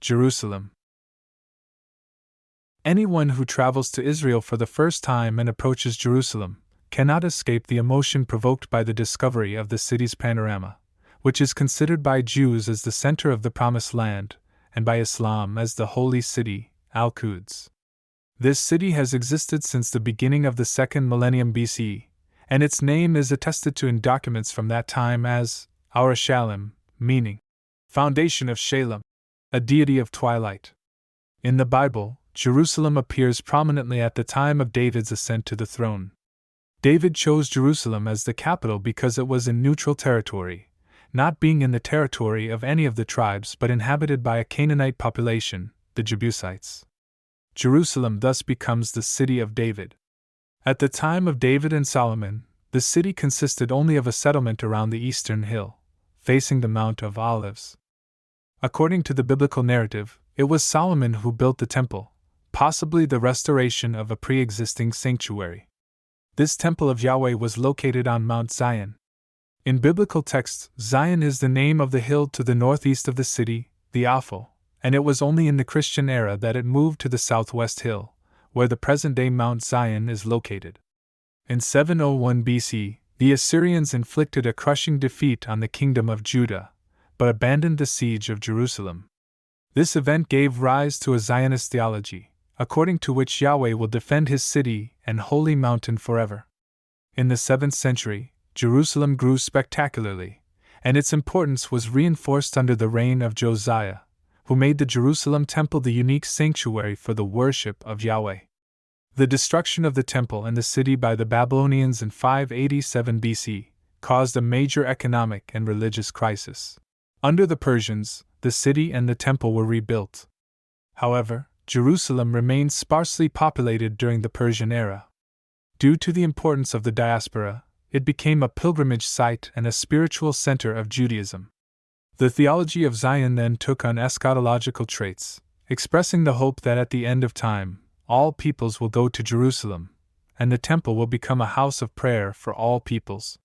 Jerusalem. Anyone who travels to Israel for the first time and approaches Jerusalem cannot escape the emotion provoked by the discovery of the city's panorama, which is considered by Jews as the center of the Promised Land, and by Islam as the Holy City, Al-Quds. This city has existed since the beginning of the 2nd millennium BC, and its name is attested to in documents from that time as Urushalim, meaning foundation of Shalem, a deity of twilight. In the Bible, Jerusalem appears prominently at the time of David's ascent to the throne. David chose Jerusalem as the capital because it was in neutral territory, not being in the territory of any of the tribes but inhabited by a Canaanite population, the Jebusites. Jerusalem thus becomes the city of David. At the time of David and Solomon, the city consisted only of a settlement around the eastern hill, facing the Mount of Olives. According to the biblical narrative, it was Solomon who built the temple, possibly the restoration of a pre-existing sanctuary. This temple of Yahweh was located on Mount Zion. In biblical texts, Zion is the name of the hill to the northeast of the city, the Ophel, and it was only in the Christian era that it moved to the southwest hill, where the present-day Mount Zion is located. In 701 BC, the Assyrians inflicted a crushing defeat on the kingdom of Judah, but abandoned the siege of Jerusalem. This event gave rise to a Zionist theology, according to which Yahweh will defend his city and holy mountain forever. In the 7th century, Jerusalem grew spectacularly, and its importance was reinforced under the reign of Josiah, who made the Jerusalem temple the unique sanctuary for the worship of Yahweh. The destruction of the temple and the city by the Babylonians in 587 BC caused a major economic and religious crisis. Under the Persians, the city and the temple were rebuilt. However, Jerusalem remained sparsely populated during the Persian era. Due to the importance of the diaspora, it became a pilgrimage site and a spiritual center of Judaism. The theology of Zion then took on eschatological traits, expressing the hope that at the end of time, all peoples will go to Jerusalem, and the temple will become a house of prayer for all peoples.